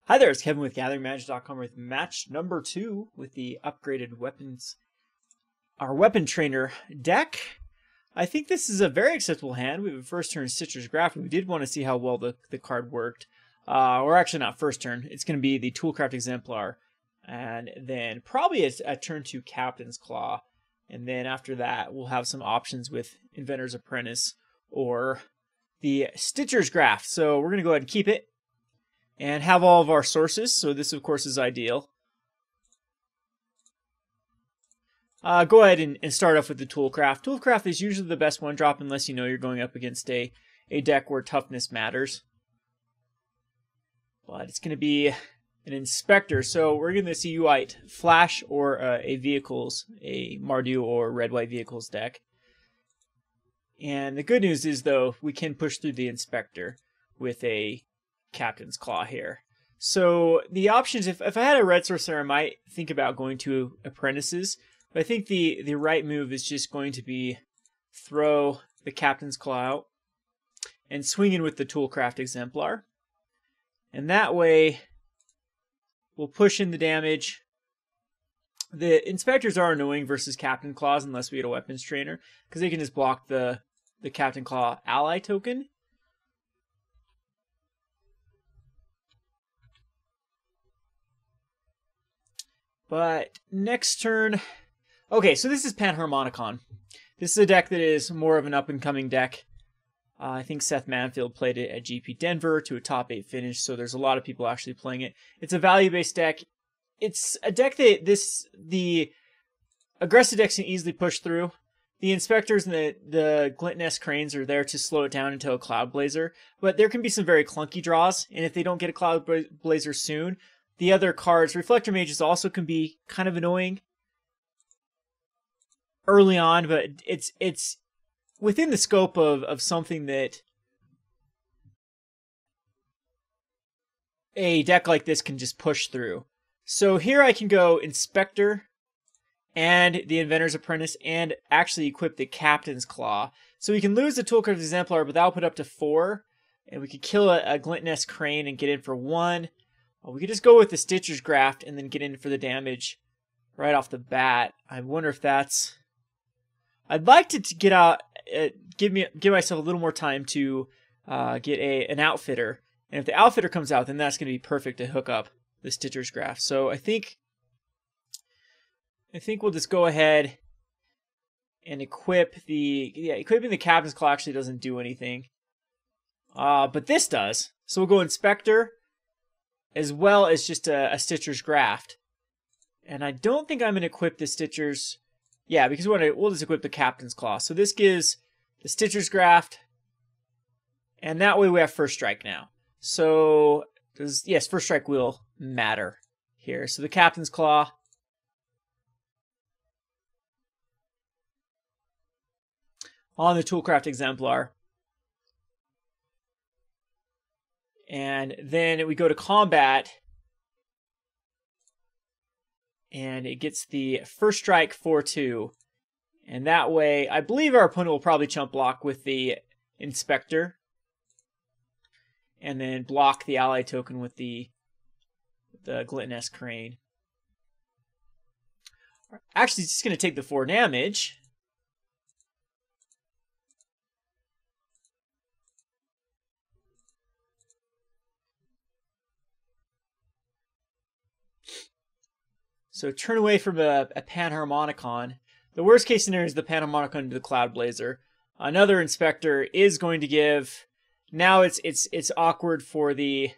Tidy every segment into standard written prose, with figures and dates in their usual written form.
Hi there, it's Kevin with GatheringMagic.com with match number 2 with the upgraded weapons, our weapon trainer deck. I think this is a very acceptable hand. We have a first turn Stitcher's Graft. We did want to see how well the card worked. Or actually not first turn. It's going to be the Toolcraft Exemplar. And then probably a turn 2 Captain's Claw. And then after that, we'll have some options with Inventor's Apprentice or the Stitcher's Graft. So we're going to go ahead and keep it and have all of our sources. So this, of course, is ideal. Go ahead and start off with the Toolcraft. Toolcraft is usually the best one drop unless you know you're going up against a deck where toughness matters. But it's going to be an Inspector. So we're going to see White Flash or a Vehicles, a Mardu or Red-White Vehicles deck. And the good news is, though, we can push through the Inspector with a Captain's Claw here. So the options, if I had a red sorcerer, I might think about going to Apprentices. But I think the right move is just going to be throw the Captain's Claw out and swing in with the Toolcraft Exemplar. And that way, we'll push in the damage. The Inspectors are annoying versus Captain Claws unless we get a weapons trainer, because they can just block the Captain Claw ally token. But next turn... Okay, so this is Panharmonicon. This is a deck that is more of an up-and-coming deck. I think Seth Manfield played it at GP Denver to a top 8 finish, so there's a lot of people actually playing it. It's a value-based deck. It's a deck that the aggressive decks can easily push through. The Inspectors and the Glint-Nest Cranes are there to slow it down until a Cloud Blazer, but there can be some very clunky draws, and if they don't get a Cloud Blazer soon, the other cards, Reflector Mages also can be kind of annoying early on, but it's within the scope of something that a deck like this can just push through. So here I can go Inspector and the Inventor's Apprentice and actually equip the Captain's Claw. So we can lose the Toolcraft Exemplar, but that'll put up to 4. And we could kill a Glint-Nest Crane and get in for 1. Or we could just go with the Stitcher's Graft and then get in for the damage right off the bat. I wonder if that's... I'd like to get out, give myself a little more time to get an Outfitter. And if the Outfitter comes out, then that's going to be perfect to hook up the Stitcher's Graft. So I think we'll just go ahead and equip the... Yeah, equipping the Captain's Claw actually doesn't do anything. But this does. So we'll go Inspector, as well as just a Stitcher's Graft. And I don't think I'm going to equip the Stitcher's... Yeah, because we'll just equip the Captain's Claw. So this gives the Stitcher's Graft, and that way we have First Strike now. So, yes, First Strike will matter here. So the Captain's Claw. On the Toolcraft Exemplar. And then we go to combat. And it gets the First Strike 4/2. And that way, I believe our opponent will probably chump block with the Inspector. And then block the ally token with the Glint-Nest Crane. Actually, it's just going to take the 4 damage. So turn away from a Panharmonicon. The worst case scenario is the Panharmonicon to the Cloud Blazer. Another Inspector is going to give... Now it's awkward for the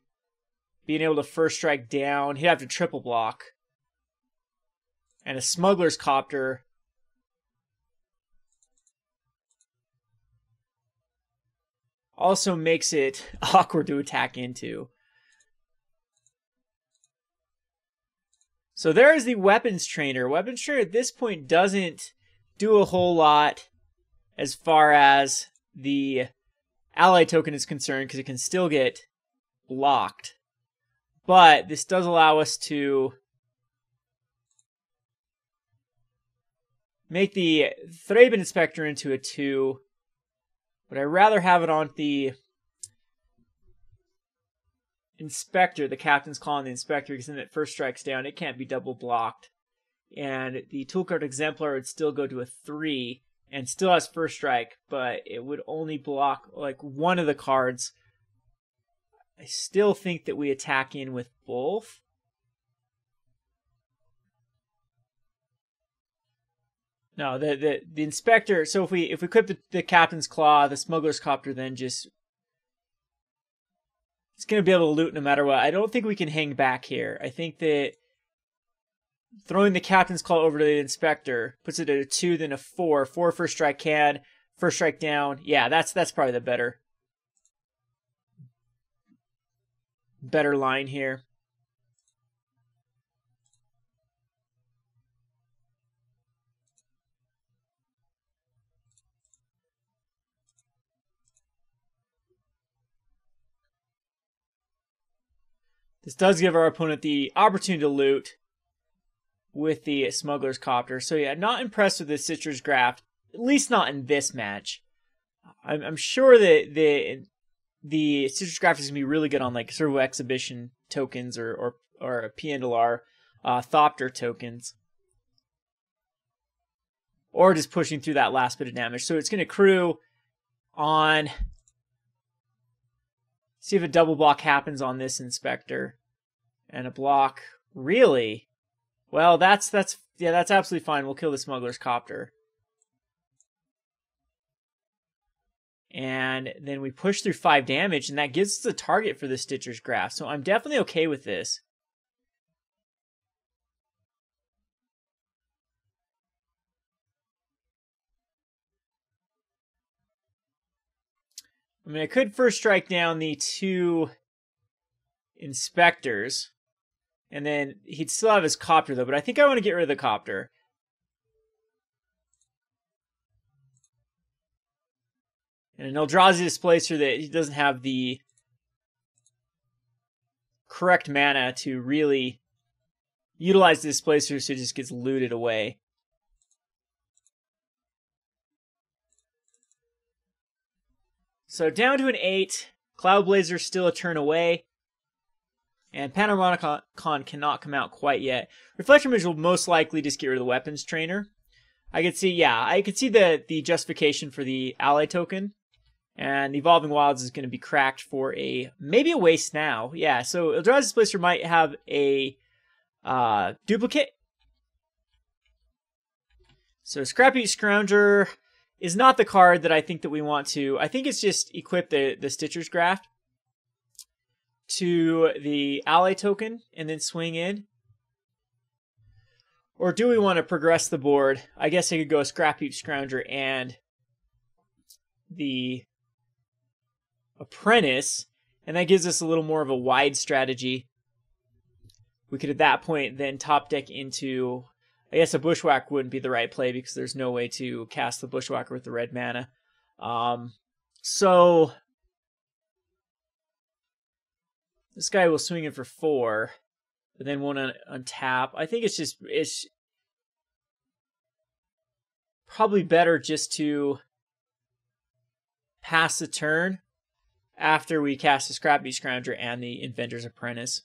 being able to First Strike down. He'd have to triple block. And a Smuggler's Copter. Also makes it awkward to attack into. So there is the Weapons Trainer. Weapons Trainer at this point doesn't do a whole lot as far as the ally token is concerned, because it can still get blocked. But this does allow us to make the Thraben Inspector into a 2. But I'd rather have it on the Inspector, the Captain's Claw on the Inspector, because then it first strikes down. It can't be double blocked. And the Toolcraft Exemplar would still go to a 3 and still has first strike, but it would only block like one of the cards. I still think that we attack in with both. No, the Inspector, so if we equip the Captain's Claw, the Smuggler's Copter then just... It's going to be able to loot no matter what. I don't think we can hang back here. I think that throwing the Captain's Claw over to the Inspector puts it at a 2, then a 4. 4 first strike can, first strike down. Yeah, that's probably the better line here. This does give our opponent the opportunity to loot with the Smuggler's Copter. So yeah, not impressed with the Citrus Graft, at least not in this match. I'm sure that the Citrus Graft is going to be really good on like Servo Exhibition tokens or Pia Nalaar Thopter tokens. Or just pushing through that last bit of damage. So it's going to accrue on... See if a double block happens on this Inspector. And a block. Really? Well, that's absolutely fine. We'll kill the Smuggler's Copter. And then we push through 5 damage, and that gives us a target for the Stitcher's Graft. So I'm definitely okay with this. I mean, I could first strike down the 2 Inspectors, and then he'd still have his Copter, though, but I think I want to get rid of the Copter. And an Eldrazi Displacer that he doesn't have the correct mana to really utilize the Displacer, so it just gets looted away. So down to an 8. Cloudblazer still a turn away. And Panharmonicon cannot come out quite yet. Reflection Image will most likely just get rid of the Weapons Trainer. I could see the justification for the ally token. And the Evolving Wilds is going to be cracked for maybe a waste now. Yeah, so Eldrazi Displacer might have a duplicate. So Scrapheap Scrounger is not the card that I think that we want to. I think it's just equip the Stitcher's Graft to the ally token and then swing in. Or do we want to progress the board? I guess I could go Scrapheap Scrounger and the Apprentice, and that gives us a little more of a wide strategy. We could at that point then top deck into... I guess a Bushwhack wouldn't be the right play because there's no way to cast the Bushwhacker with the red mana. So this guy will swing in for 4, but then won't untap. I think it's probably better just to pass the turn after we cast the Scrapheap Scrounger and the Inventor's Apprentice.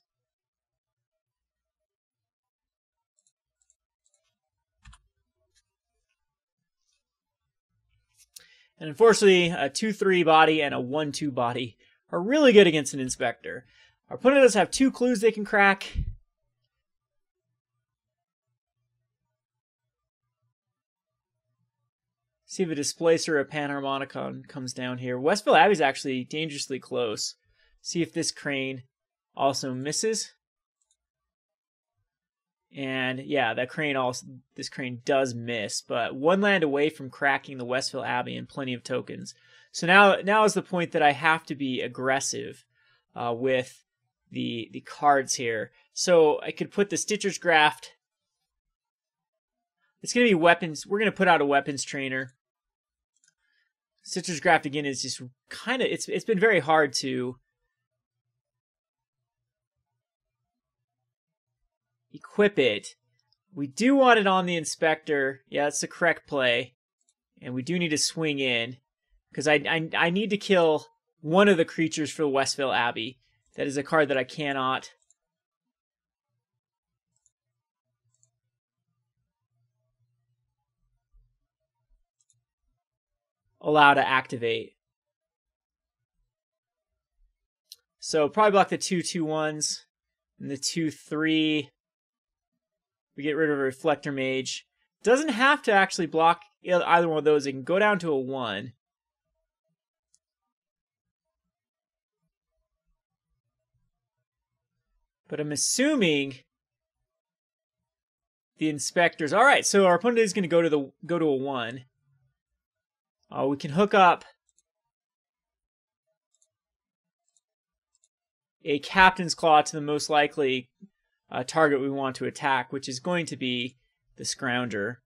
And unfortunately, a 2/3 body and a 1/2 body are really good against an Inspector. Our opponent does have 2 clues they can crack. See if a Displacer or a Panharmonicon comes down here. Westville Abbey's actually dangerously close. See if this Crane also misses. And yeah, this Crane does miss, but 1 land away from cracking the Westville Abbey and plenty of tokens. So now is the point that I have to be aggressive with the cards here. So I could put the Stitcher's Graft. It's going to be weapons. We're going to put out a Weapons Trainer. Stitcher's Graft again is just kind of, it's been very hard to equip it. We do want it on the Inspector. Yeah, that's the correct play. And we do need to swing in. Because I need to kill one of the creatures for the Westville Abbey. That is a card that I cannot allow to activate. So probably block the 2/2/1s and the 2/3. We get rid of a Reflector Mage. Doesn't have to actually block either one of those. It can go down to a 1. But I'm assuming the Inspectors. All right, so our opponent is going to go to a 1. We can hook up a Captain's Claw to the most likely target we want to attack, which is going to be the Scrounger.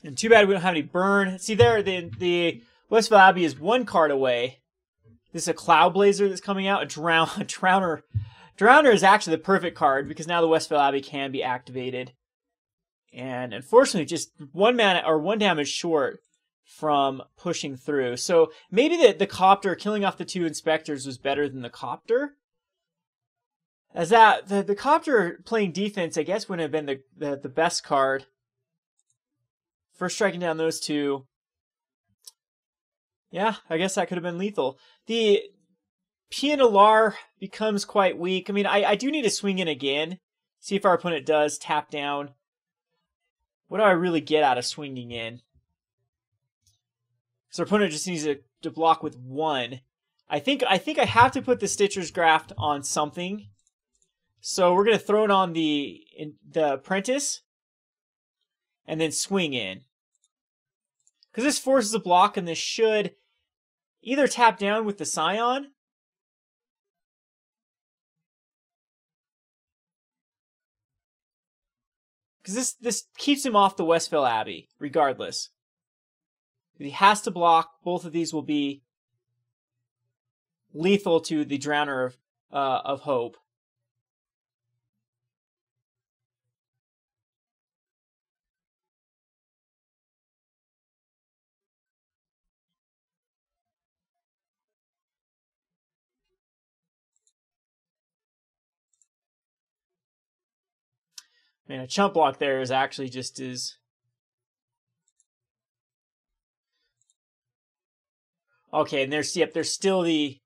And too bad we don't have any burn. See there, the Westville Abbey is 1 card away. This is a Cloud Blazer that's coming out. A Drowner. Drowner is actually the perfect card because now the Westville Abbey can be activated. And unfortunately, just 1 mana or 1 damage short from pushing through. So maybe the Copter, killing off the 2 Inspectors, was better than the Copter. As that the Copter playing defense, I guess, would have been the best card. First striking down those 2. Yeah, I guess that could have been lethal. The Pia Nalaar becomes quite weak. I mean, I do need to swing in again. See if our opponent does tap down. What do I really get out of swinging in? Because our opponent just needs to block with 1. I think I have to put the Stitcher's Graft on something. So we're going to throw it on the Apprentice. And then swing in. Because this forces a block, and this should either tap down with the Scion. Because this keeps him off the Westville Abbey, regardless. He has to block. Both of these will be lethal to the Drowner of Hope. Man, a chump block there is actually just as... Okay, and there's still the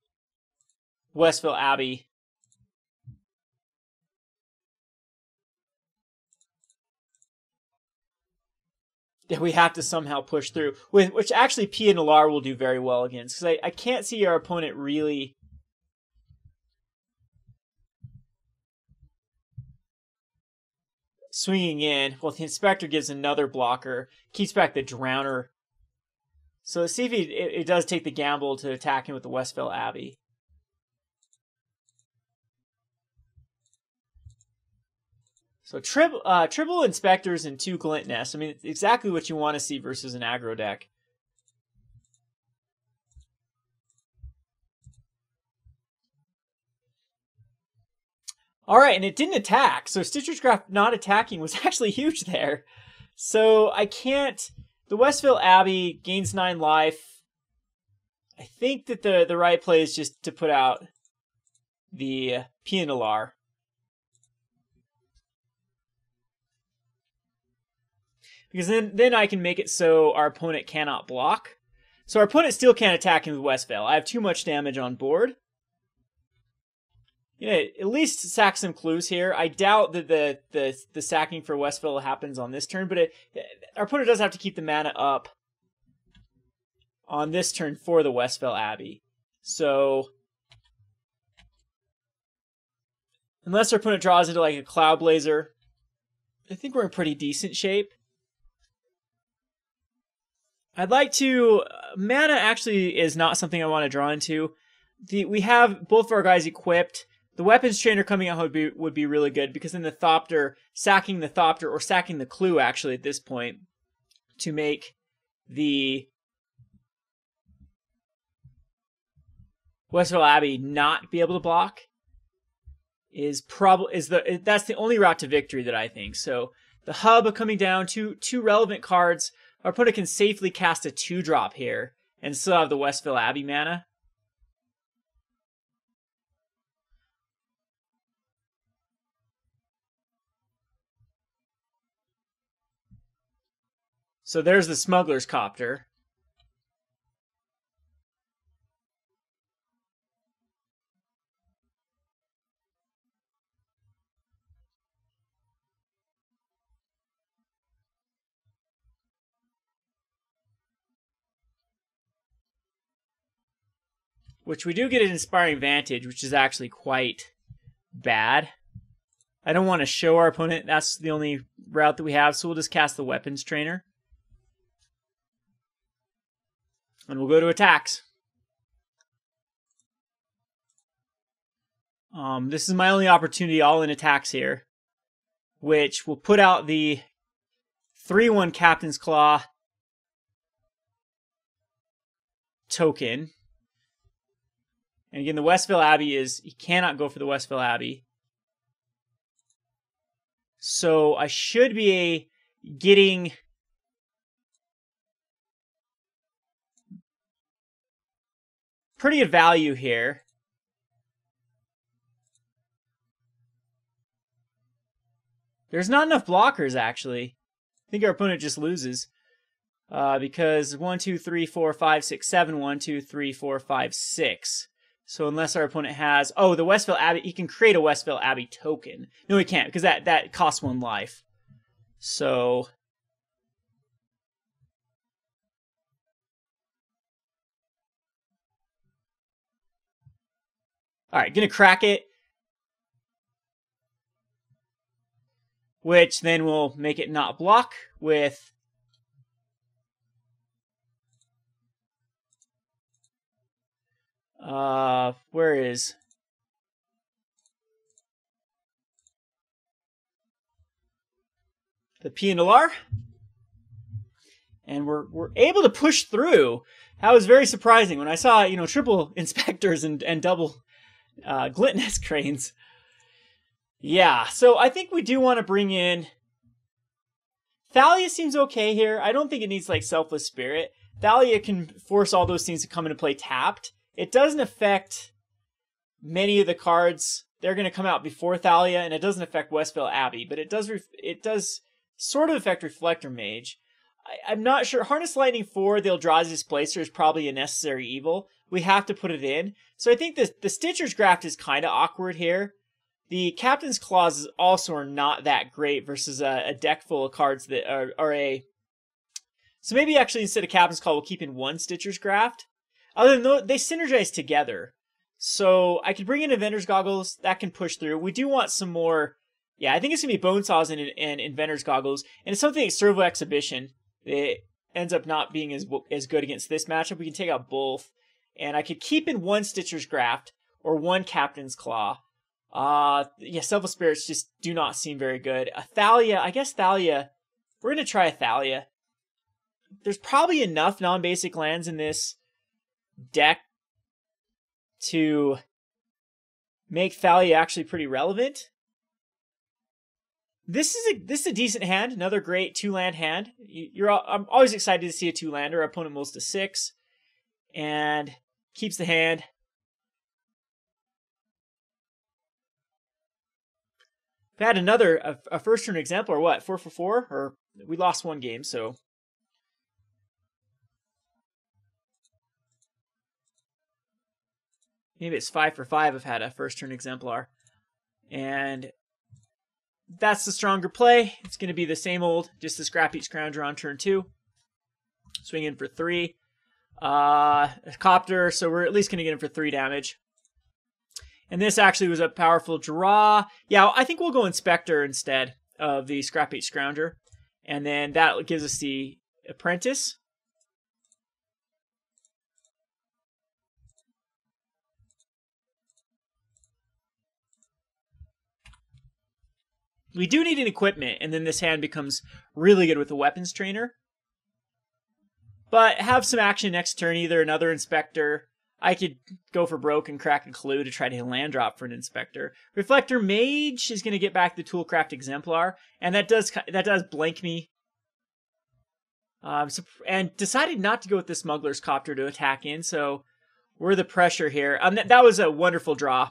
Westville Abbey. That we have to somehow push through. Which actually Pia Nalaar will do very well against. Because I can't see our opponent really... swinging in. Well, the Inspector gives another blocker. Keeps back the Drowner. So let's see if it does take the gamble to attack him with the Westville Abbey. So triple Inspectors and 2 Glint Nests. I mean, it's exactly what you want to see versus an aggro deck. All right, and it didn't attack. So Stitcher's Graft not attacking was actually huge there. So I can't... The Westville Abbey gains 9 life. I think that the right play is just to put out the Pia Nalaar. Because then I can make it so our opponent cannot block. So our opponent still can't attack him with Westville. I have too much damage on board. Yeah, at least sack some clues here. I doubt that the sacking for Westville happens on this turn, but our opponent does have to keep the mana up on this turn for the Westville Abbey. So unless our opponent draws into like a Cloud Blazer, I think we're in pretty decent shape. I'd like to... Mana actually is not something I want to draw into. We have both of our guys equipped. The Weapons Trainer coming out would be really good, because then the Thopter, sacking the Thopter, or sacking the Clue actually at this point, to make the Westville Abbey not be able to block that's the only route to victory that I think. So the Hub coming down, two relevant cards. our opponent can safely cast a 2-drop here and still have the Westville Abbey mana. So there's the Smuggler's Copter. Which we do get an Inspiring Vantage, which is actually quite bad. I don't want to show our opponent. That's the only route that we have, so we'll just cast the Weapons Trainer. And we'll go to attacks. This is my only opportunity all in attacks here, which will put out the 3/1 Captain's Claw token. And again, the Westville Abbey he cannot go for the Westville Abbey. So I should be getting pretty good value here. There's not enough blockers, actually. I think our opponent just loses. Because 1, 2, 3, 4, 5, 6, 7, 1, 2, 3, 4, 5, 6. So unless our opponent has... Oh, the Westville Abbey... He can create a Westville Abbey token. No, he can't, because that costs 1 life. So... Alright, gonna crack it. Which then will make it not block with... where is... the Pia Nalaar? And we're able to push through. That was very surprising when I saw, triple Inspectors and double Glitness Cranes. Yeah, so I think we do want to bring in... Thalia seems okay here. I don't think it needs, Selfless Spirit. Thalia can force all those things to come into play tapped. It doesn't affect many of the cards. They're going to come out before Thalia, and it doesn't affect Westville Abbey, but it does sort of affect Reflector Mage. I'm not sure. Harness Lightning for the Eldrazi Displacer is probably a necessary evil. We have to put it in. So I think the Stitcher's Graft is kind of awkward here. The Captain's Claws also are not that great versus a deck full of cards that are a... So maybe actually instead of Captain's Claw, we'll keep in 1 Stitcher's Graft. Other than those, they synergize together. So I could bring in Inventor's Goggles. That can push through. We do want some more... Yeah, I think it's going to be Bonesaws and Inventor's Goggles. And it's something like Servo Exhibition. It ends up not being as good against this matchup. We can take out both. And I could keep in 1 Stitcher's Graft or 1 Captain's Claw. Yeah, Selfless Spirits just do not seem very good. A Thalia, I guess Thalia... We're going to try a Thalia. There's probably enough non-basic lands in this deck to make Thalia actually pretty relevant. This is a decent hand, another great 2-land hand. I'm always excited to see a 2-lander. Our opponent mulls to 6 and keeps the hand. We've had a first turn Exemplar, what, 4 for 4? Or we lost 1 game, so... Maybe it's 5 for 5 I've had a first turn Exemplar. And that's the stronger play. It's going to be the same old, just the Scrapheap Scrounger on turn 2. Swing in for 3. A Copter, so we're at least going to get him for 3 damage. And this actually was a powerful draw. Yeah, I think we'll go Inspector instead of the Scrapheap Scrounger. And then that gives us the Apprentice. We do need an equipment, and then this hand becomes really good with the Weapons Trainer. But have some action next turn, either another Inspector. I could go for broke and crack a clue to try to hit a land drop for an Inspector. Reflector Mage is going to get back the Toolcraft Exemplar, and that does blank me. And decided not to go with the Smuggler's Copter to attack in, so we're the pressure here. That was a wonderful draw.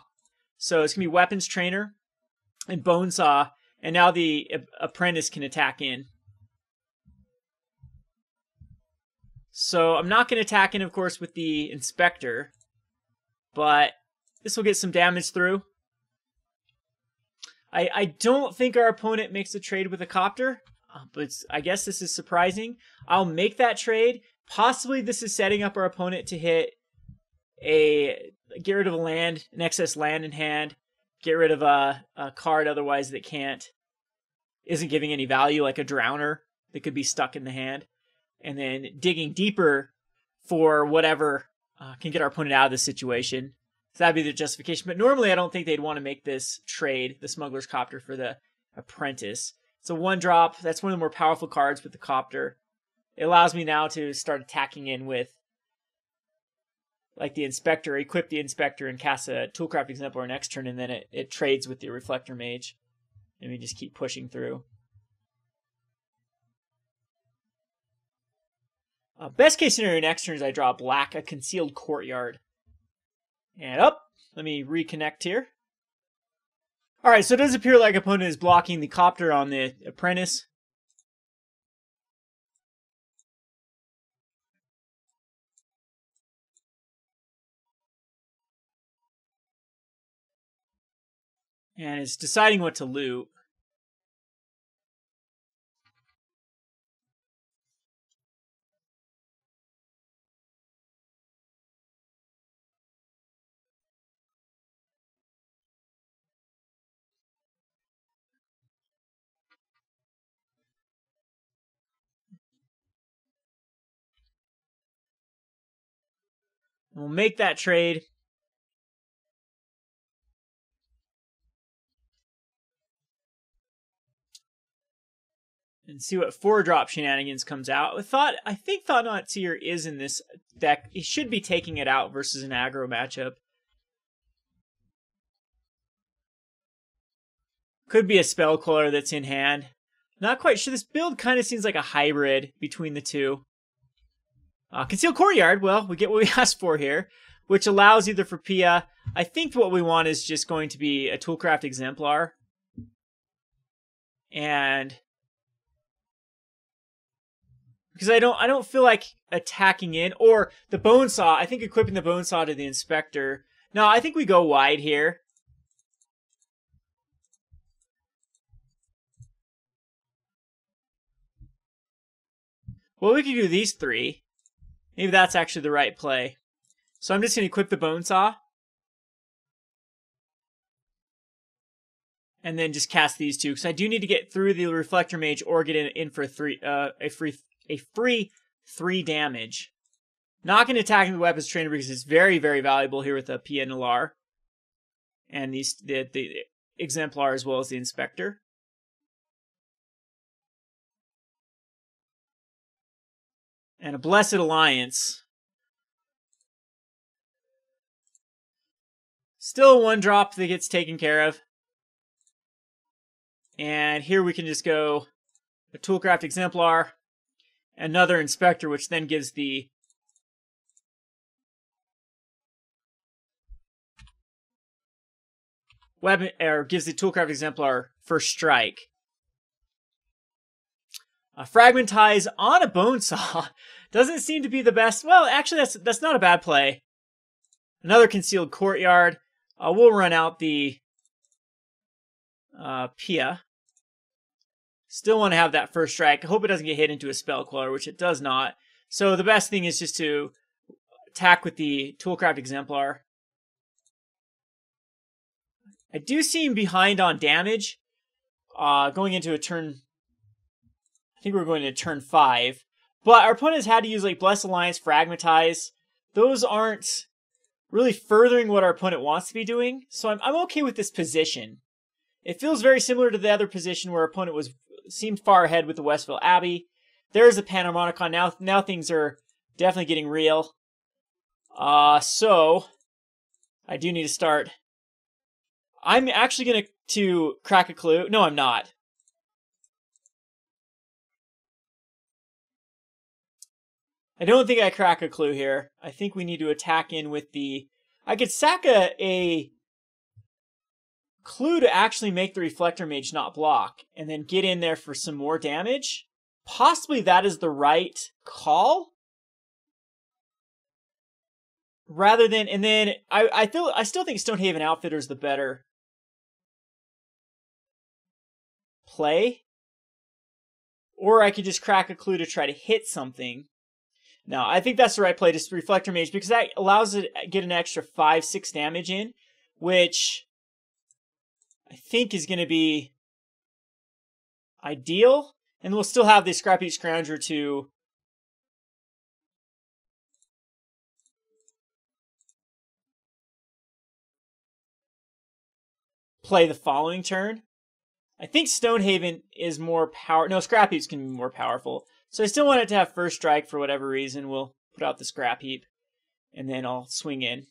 So it's going to be Weapons Trainer and Bonesaw, and now the Apprentice can attack in. So I'm not going to attack in, of course, with the Inspector, but this will get some damage through. I don't think our opponent makes a trade with a Copter, but I guess this is surprising. I'll make that trade. Possibly this is setting up our opponent to hit get rid of a land, an excess land in hand, get rid of a card otherwise that isn't giving any value, like a Drowner that could be stuck in the hand, and then digging deeper for whatever can get our opponent out of this situation. So that'd be the justification. But normally I don't think they'd want to make this trade, the Smuggler's Copter for the Apprentice. It's a 1-drop. That's one of the more powerful cards with the Copter. It allows me now to start attacking in with, like, the Inspector, equip the Inspector and cast a Toolcraft Exemplar next turn, and then it trades with the Reflector Mage. And we just keep pushing through. Best case scenario next turn is I draw black, a Concealed Courtyard. And up. Let me reconnect here. Alright, so it does appear like opponent is blocking the Copter on the Apprentice. And is deciding what to loot. We'll make that trade. And see what 4-drop shenanigans comes out. I think Thought-Knot Seer is in this deck. He should be taking it out versus an aggro matchup. Could be a Spellcaller that's in hand. Not quite sure. This build kind of seems like a hybrid between the two. Concealed Courtyard, well, we get what we asked for here, which allows either for Pia. I think what we want is just going to be a Toolcraft Exemplar. And because I don't feel like attacking in, or the Bonesaw. I think equipping the Bonesaw to the Inspector. No, I think we go wide here. Well, we could do these 3. Maybe that's actually the right play. So I'm just going to equip the Bonesaw. And then just cast these 2, because I do need to get through the Reflector Mage or get in for a free 3 damage. Not going to attack the Weapons Trainer because it's very, very valuable here with a Pia Nalaar. And the Exemplar as well as the Inspector. And a Blessed Alliance. Still a 1-drop that gets taken care of. And here we can just go a Toolcraft Exemplar, another Inspector, which then gives the weapon, or gives the Toolcraft Exemplar first strike. Fragmentize on a Bonesaw doesn't seem to be the best. Well, actually, that's not a bad play. Another Concealed Courtyard. We'll run out the Pia. Still want to have that first strike. I hope it doesn't get hit into a Spellcaller, which it does not. So the best thing is just to attack with the Toolcraft Exemplar. I do seem behind on damage. Going into a turn... I think we're going to turn 5. But our opponent has had to use like Blessed Alliance, Fragmentize. Those aren't really furthering what our opponent wants to be doing. So I'm okay with this position. It feels very similar to the other position where our opponent seemed far ahead with the Westville Abbey. There's a Panharmonicon. Now things are definitely getting real. So I do need to start. I'm actually going to crack a clue. No, I'm not. I don't think I crack a clue here. I think we need to attack in with the... I could sack a clue to actually make the Reflector Mage not block, and then get in there for some more damage. Possibly that is the right call. Rather than, and then I still think Stonehaven Outfitter is the better play. Or I could just crack a clue to try to hit something. No, I think that's the right play, just Reflector Mage, because that allows it to get an extra 5-6 damage in, which I think is going to be ideal. And we'll still have the Scrapheap Scrounger to play the following turn. I think Stonehaven is more power. No, Scrapheaps can be more powerful. So I still want it to have first strike for whatever reason. We'll put out the Scrapheap, and then I'll swing in.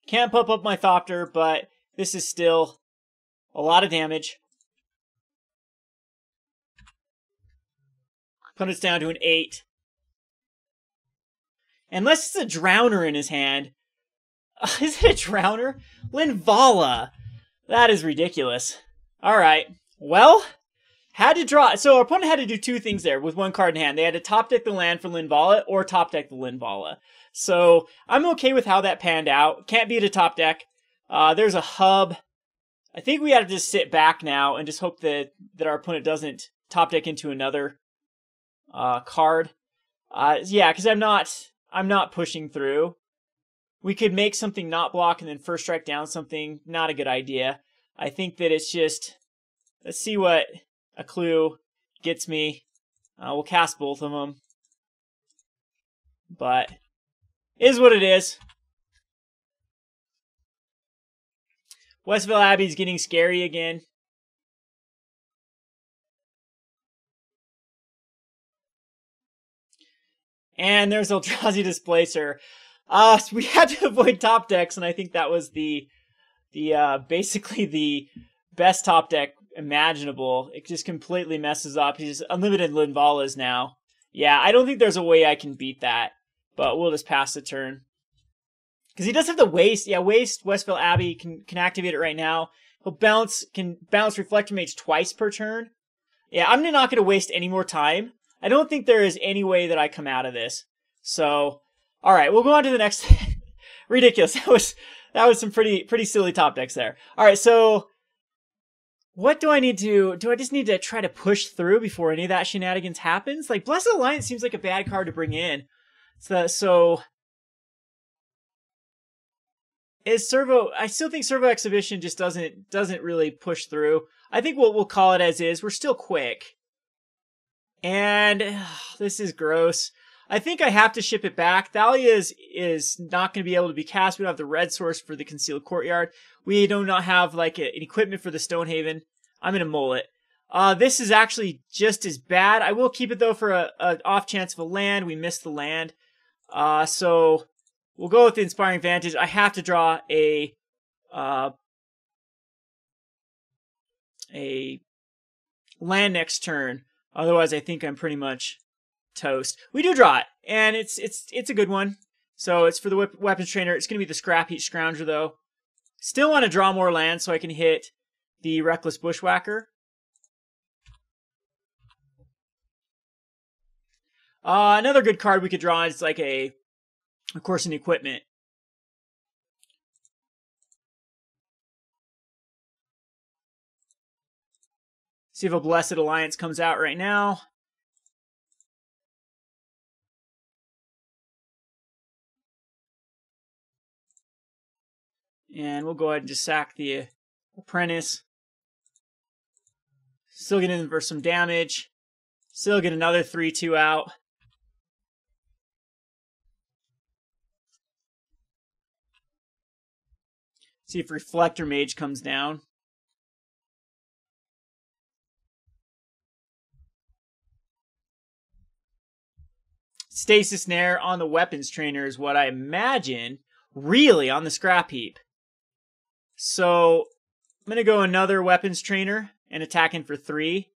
Can't pump up my Thopter, but this is still a lot of damage. Opponent's down to an 8. Unless it's a Drowner in his hand. Is it a Drowner? Linvala. That is ridiculous. Alright. Well, had to draw. So our opponent had to do two things there with one card in hand. They had to top deck the land for Linvala or top deck the Linvala. So I'm okay with how that panned out. Can't beat a top deck. There's a hub. I think we have to just sit back now and just hope that our opponent doesn't top deck into another card. Yeah, because I'm not pushing through. We could make something not block and then first strike down something. Not a good idea. I think that it's just, let's see what a clue gets me. We'll cast both of them. But is what it is. Westville Abbey's getting scary again. And there's Eldrazi Displacer. We had to avoid top decks, and I think that was the basically the best top deck imaginable. It just completely messes up. He's unlimited Linvalas now. Yeah, I don't think there's a way I can beat that, but we'll just pass the turn. Because he does have the waste. Yeah, waste. Westville Abbey can activate it right now. Can bounce Reflector Mage twice per turn. Yeah, I'm not going to waste any more time. I don't think there is any way that I come out of this. So, all right, we'll go on to the next. Ridiculous. That was some pretty silly top decks there. All right, so what do I need to do? I just need to try to push through before any of that shenanigans happens. Like Blessed Alliance seems like a bad card to bring in. So is Servo? I still think Servo Exhibition just doesn't really push through. I think we'll call it as is. We're still quick. And this is gross. I think I have to ship it back. Thalia is not going to be able to be cast. We don't have the red source for the Concealed Courtyard. We do not have like an equipment for the Stonehaven. I'm going to mull it. This is actually just as bad. I will keep it though for an off chance of a land. We missed the land. So we'll go with the Inspiring Vantage. I have to draw a land next turn. Otherwise, I think I'm pretty much toast. We do draw it, and it's a good one. So it's for the Weapons Trainer. It's going to be the Scrapheap Scrounger, though. Still want to draw more land so I can hit the Reckless Bushwhacker. Another good card we could draw is like of course, an equipment. See if a Blessed Alliance comes out right now. And we'll go ahead and just sack the Apprentice. Still get in for some damage. Still get another 3/2 out. See if Reflector Mage comes down. Stasis Snare on the Weapons Trainer is what I imagine, really, on the Scrapheap. So, I'm going to go another Weapons Trainer and attack in for 3.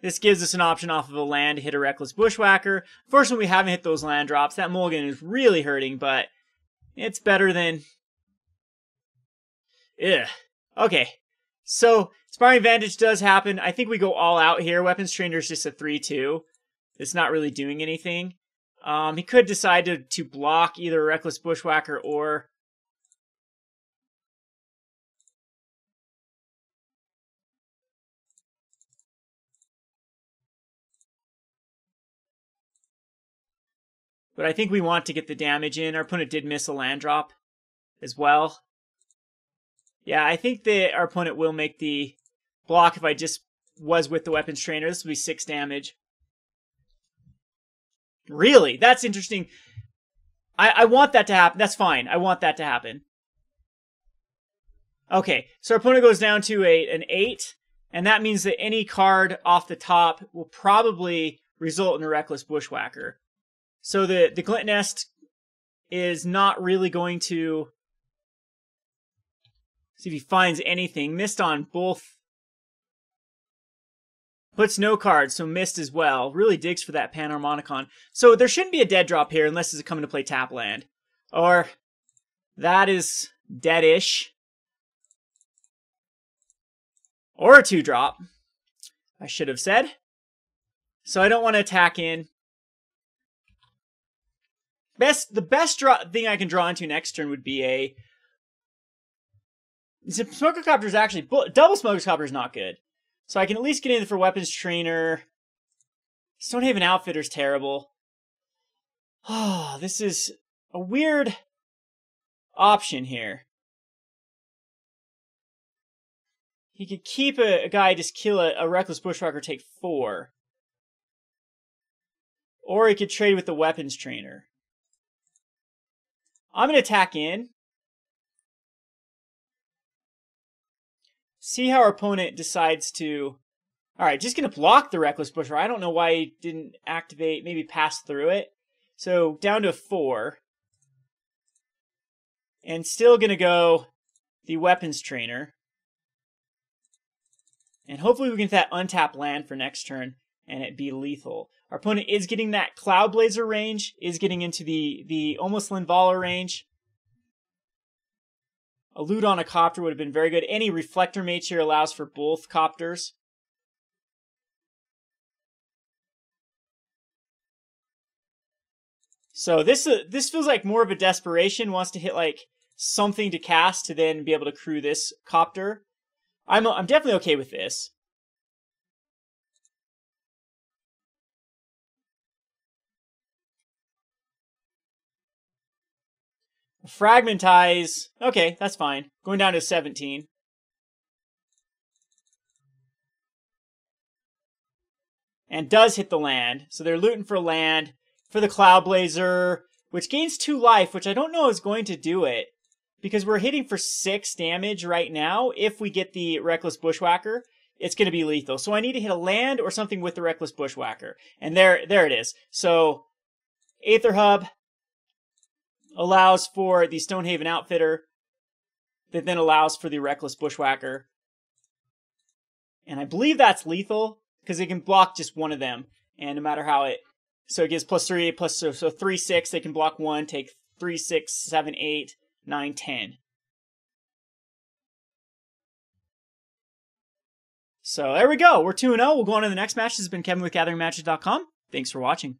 This gives us an option off of a land to hit a Reckless Bushwhacker. Fortunately, we haven't hit those land drops. That mulligan is really hurting, but it's better than... Ugh. Okay, so Inspiring Vantage does happen. I think we go all out here. Weapons Trainer is just a 3-2. It's not really doing anything. He could decide to block either a Reckless Bushwhacker or... But I think we want to get the damage in. Our opponent did miss a land drop as well. Yeah, I think our opponent will make the block if I just was with the Weapons Trainer. This would be 6 damage. Really? That's interesting. I want that to happen. That's fine. I want that to happen. Okay, so our opponent goes down to an 8, and that means that any card off the top will probably result in a Reckless Bushwhacker. So the Glint Nest is not really going to... See if he finds anything. Missed on both. Puts no cards, so missed as well. Really digs for that Panharmonicon. So there shouldn't be a dead drop here unless it's coming to play tap land. Or that is deadish. Or a 2-drop, I should have said. So I don't want to attack in. The best thing I can draw into next turn would be a... Smoker Copter is actually... Double Smoker Copter is not good. So I can at least get in for Weapons Trainer. Stonehaven Outfitter is terrible. Oh, this is a weird option here. He could keep a guy, just kill a Reckless Bushwhacker, take 4. Or he could trade with the Weapons Trainer. I'm going to attack in. See how our opponent decides to... Alright, just going to block the Reckless Bushwhacker. I don't know why he didn't activate, maybe pass through it. So down to 4. And still going to go the Weapons Trainer. And hopefully we can get that untap land for next turn and it be lethal. Our opponent is getting that Cloud Blazer range, is getting into the almost Linvala range. A loot on a Copter would have been very good. Any Reflector Mage here allows for both Copters. So this feels like more of a desperation. Wants to hit like something to cast to then be able to crew this Copter. I'm definitely okay with this. Fragmentize. Okay, that's fine. Going down to 17. And does hit the land. So they're looting for land for the Cloud Blazer, which gains 2 life, which I don't know is going to do it. Because we're hitting for 6 damage right now. If we get the Reckless Bushwhacker, it's going to be lethal. So I need to hit a land or something with the Reckless Bushwhacker. And there it is. So Aether Hub allows for the Stonehaven Outfitter that then allows for the Reckless Bushwhacker. And I believe that's lethal because it can block just one of them. And no matter how it... So it gives +3, plus so 3, 6. They can block 1, take 3, 6, 7, 8, 9, 10. So there we go. We're 2-0. We'll go on to the next match. This has been Kevin with GatheringMatches.com. Thanks for watching.